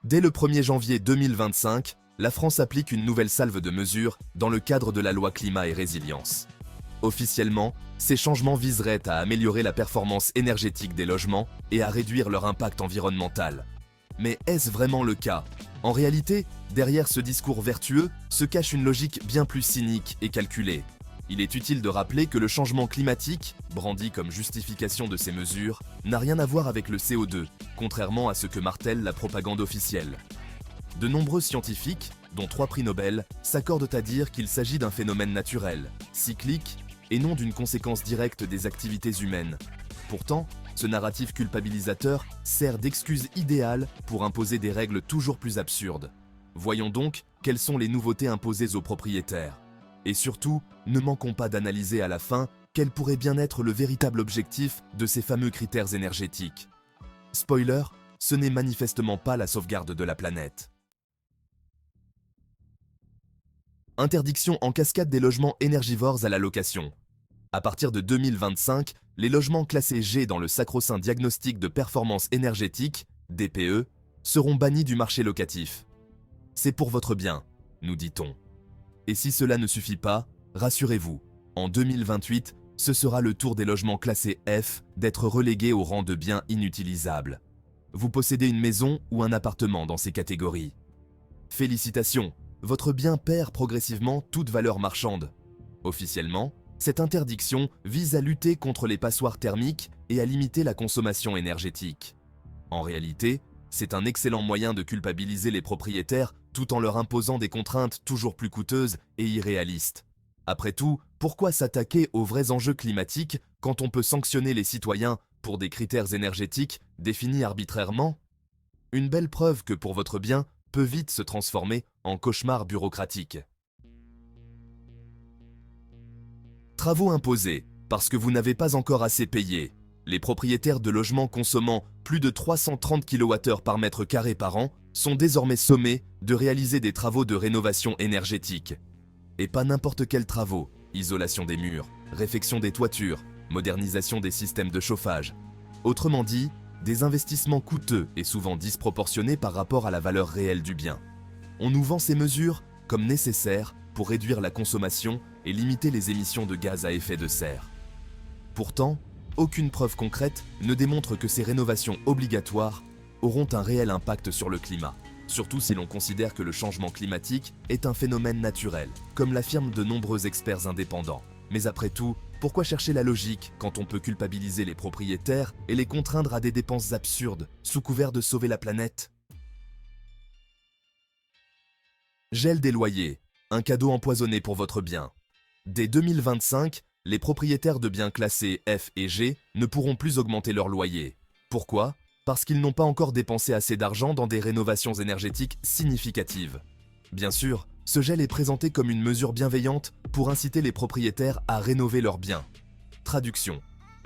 Dès le 1er janvier 2025, la France applique une nouvelle salve de mesures dans le cadre de la loi Climat et Résilience. Officiellement, ces changements viseraient à améliorer la performance énergétique des logements et à réduire leur impact environnemental. Mais est-ce vraiment le cas? En réalité, derrière ce discours vertueux se cache une logique bien plus cynique et calculée. Il est utile de rappeler que le changement climatique, brandi comme justification de ces mesures, n'a rien à voir avec le CO2, contrairement à ce que martèle la propagande officielle. De nombreux scientifiques, dont 3 prix Nobel, s'accordent à dire qu'il s'agit d'un phénomène naturel, cyclique, et non d'une conséquence directe des activités humaines. Pourtant, ce narratif culpabilisateur sert d'excuse idéale pour imposer des règles toujours plus absurdes. Voyons donc quelles sont les nouveautés imposées aux propriétaires. Et surtout, ne manquons pas d'analyser à la fin quel pourrait bien être le véritable objectif de ces fameux critères énergétiques. Spoiler, ce n'est manifestement pas la sauvegarde de la planète. Interdiction en cascade des logements énergivores à la location. À partir de 2025, les logements classés G dans le sacro-saint diagnostic de performance énergétique, DPE, seront bannis du marché locatif. C'est pour votre bien, nous dit-on. Et si cela ne suffit pas, rassurez-vous, en 2028, ce sera le tour des logements classés F d'être relégués au rang de biens inutilisables. Vous possédez une maison ou un appartement dans ces catégories. Félicitations, votre bien perd progressivement toute valeur marchande. Officiellement, cette interdiction vise à lutter contre les passoires thermiques et à limiter la consommation énergétique. En réalité, c'est un excellent moyen de culpabiliser les propriétaires tout en leur imposant des contraintes toujours plus coûteuses et irréalistes. Après tout, pourquoi s'attaquer aux vrais enjeux climatiques quand on peut sanctionner les citoyens pour des critères énergétiques définis arbitrairement? Une belle preuve que pour votre bien peut vite se transformer en cauchemar bureaucratique. Travaux imposés, parce que vous n'avez pas encore assez payé. Les propriétaires de logements consommant plus de 330 kWh par mètre carré par an sont désormais sommés de réaliser des travaux de rénovation énergétique. Et pas n'importe quels travaux, isolation des murs, réfection des toitures, modernisation des systèmes de chauffage. Autrement dit, des investissements coûteux et souvent disproportionnés par rapport à la valeur réelle du bien. On nous vend ces mesures comme nécessaires pour réduire la consommation et limiter les émissions de gaz à effet de serre. Pourtant, aucune preuve concrète ne démontre que ces rénovations obligatoires auront un réel impact sur le climat, surtout si l'on considère que le changement climatique est un phénomène naturel, comme l'affirment de nombreux experts indépendants. Mais après tout, pourquoi chercher la logique quand on peut culpabiliser les propriétaires et les contraindre à des dépenses absurdes, sous couvert de sauver la planète? Gel des loyers, un cadeau empoisonné pour votre bien. Dès 2025, les propriétaires de biens classés F et G ne pourront plus augmenter leur loyer. Pourquoi? Parce qu'ils n'ont pas encore dépensé assez d'argent dans des rénovations énergétiques significatives. Bien sûr, ce gel est présenté comme une mesure bienveillante pour inciter les propriétaires à rénover leurs biens. Traduction: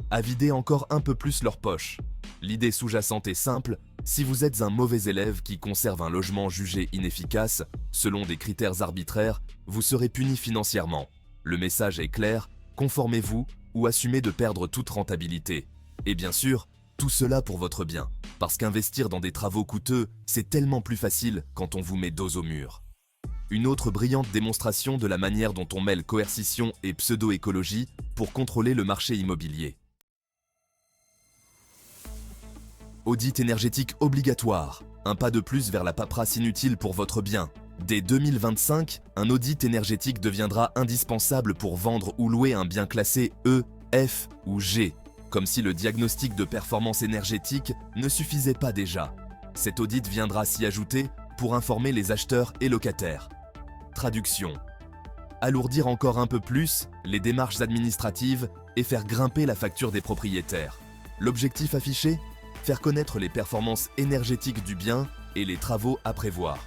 à vider encore un peu plus leur poche. L'idée sous-jacente est simple: si vous êtes un mauvais élève qui conserve un logement jugé inefficace, selon des critères arbitraires, vous serez puni financièrement. Le message est clair: conformez-vous ou assumez de perdre toute rentabilité. Et bien sûr, tout cela pour votre bien, parce qu'investir dans des travaux coûteux, c'est tellement plus facile quand on vous met dos au mur. Une autre brillante démonstration de la manière dont on mêle coercition et pseudo-écologie pour contrôler le marché immobilier. Audit énergétique obligatoire, un pas de plus vers la paperasse inutile pour votre bien. Dès 2025, un audit énergétique deviendra indispensable pour vendre ou louer un bien classé E, F ou G, comme si le diagnostic de performance énergétique ne suffisait pas déjà. Cet audit viendra s'y ajouter pour informer les acheteurs et locataires. Traduction: alourdir encore un peu plus les démarches administratives et faire grimper la facture des propriétaires. L'objectif affiché? Faire connaître les performances énergétiques du bien et les travaux à prévoir.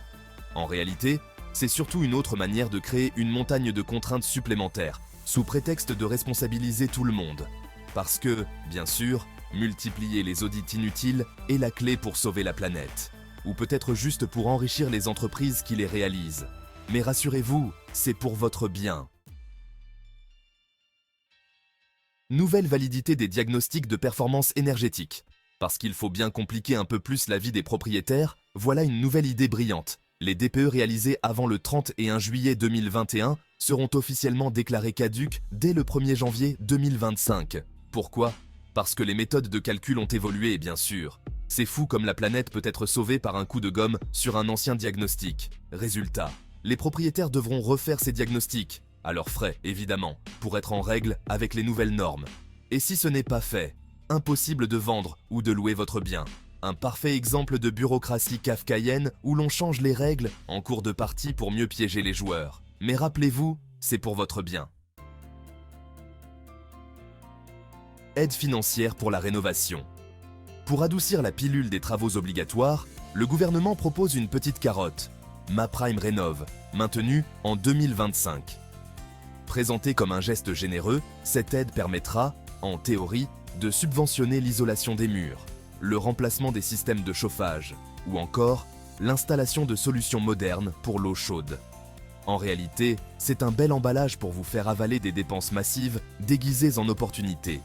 En réalité, c'est surtout une autre manière de créer une montagne de contraintes supplémentaires, sous prétexte de responsabiliser tout le monde. Parce que, bien sûr, multiplier les audits inutiles est la clé pour sauver la planète. Ou peut-être juste pour enrichir les entreprises qui les réalisent. Mais rassurez-vous, c'est pour votre bien. Nouvelle validité des diagnostics de performance énergétique. Parce qu'il faut bien compliquer un peu plus la vie des propriétaires, Voilà une nouvelle idée brillante. Les DPE réalisés avant le 31 juillet 2021 seront officiellement déclarés caducs dès le 1er janvier 2025. Pourquoi? Parce que les méthodes de calcul ont évolué, bien sûr. C'est fou comme la planète peut être sauvée par un coup de gomme sur un ancien diagnostic. Résultat, les propriétaires devront refaire ces diagnostics, à leurs frais évidemment, pour être en règle avec les nouvelles normes. Et si ce n'est pas fait, impossible de vendre ou de louer votre bien. Un parfait exemple de bureaucratie kafkaïenne où l'on change les règles en cours de partie pour mieux piéger les joueurs. Mais rappelez-vous, c'est pour votre bien. Aide financière pour la rénovation. Pour adoucir la pilule des travaux obligatoires, le gouvernement propose une petite carotte, MaPrimeRénov', maintenue en 2025. Présentée comme un geste généreux, cette aide permettra, en théorie, de subventionner l'isolation des murs, le remplacement des systèmes de chauffage ou encore l'installation de solutions modernes pour l'eau chaude. En réalité, c'est un bel emballage pour vous faire avaler des dépenses massives déguisées en opportunités.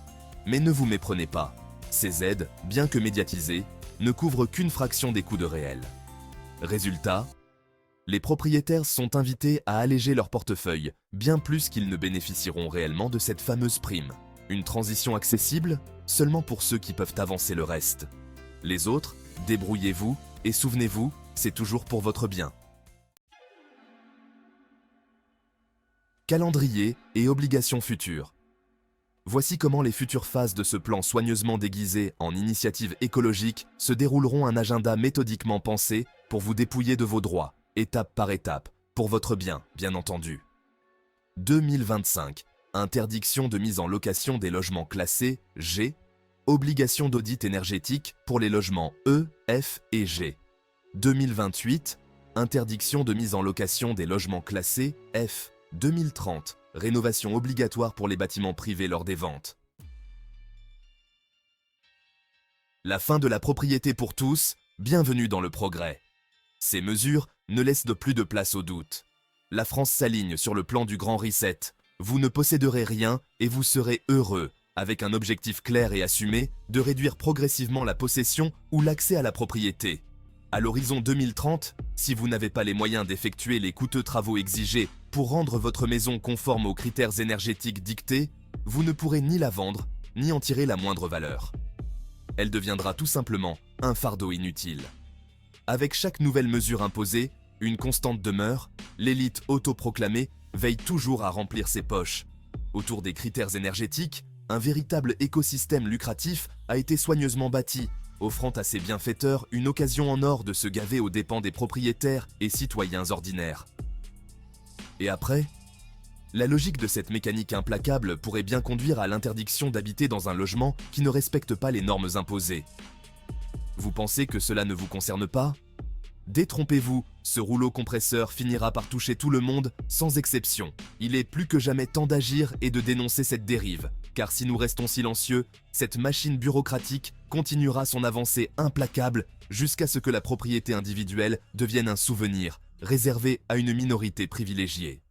Mais ne vous méprenez pas, ces aides, bien que médiatisées, ne couvrent qu'une fraction des coûts de réel. Résultat, les propriétaires sont invités à alléger leur portefeuille, bien plus qu'ils ne bénéficieront réellement de cette fameuse prime. Une transition accessible, seulement pour ceux qui peuvent avancer le reste. Les autres, débrouillez-vous et souvenez-vous, c'est toujours pour votre bien. Calendrier et obligations futures. Voici comment les futures phases de ce plan soigneusement déguisé en initiative écologique se dérouleront, un agenda méthodiquement pensé pour vous dépouiller de vos droits, étape par étape, pour votre bien, bien entendu. 2025. Interdiction de mise en location des logements classés G. Obligation d'audit énergétique pour les logements E, F et G. 2028. Interdiction de mise en location des logements classés F. 2030. Rénovation obligatoire pour les bâtiments privés lors des ventes. La fin de la propriété pour tous, bienvenue dans le progrès. Ces mesures ne laissent plus de place au doute. La France s'aligne sur le plan du grand reset. Vous ne posséderez rien et vous serez heureux, avec un objectif clair et assumé de réduire progressivement la possession ou l'accès à la propriété. À l'horizon 2030, si vous n'avez pas les moyens d'effectuer les coûteux travaux exigés pour rendre votre maison conforme aux critères énergétiques dictés, vous ne pourrez ni la vendre, ni en tirer la moindre valeur. Elle deviendra tout simplement un fardeau inutile. Avec chaque nouvelle mesure imposée, une constante demeure, l'élite autoproclamée veille toujours à remplir ses poches. Autour des critères énergétiques, un véritable écosystème lucratif a été soigneusement bâti, offrant à ses bienfaiteurs une occasion en or de se gaver aux dépens des propriétaires et citoyens ordinaires. Et après, la logique de cette mécanique implacable pourrait bien conduire à l'interdiction d'habiter dans un logement qui ne respecte pas les normes imposées. Vous pensez que cela ne vous concerne pas ? Détrompez-vous, ce rouleau compresseur finira par toucher tout le monde, sans exception. Il est plus que jamais temps d'agir et de dénoncer cette dérive, car si nous restons silencieux, cette machine bureaucratique continuera son avancée implacable jusqu'à ce que la propriété individuelle devienne un souvenir, réservé à une minorité privilégiée.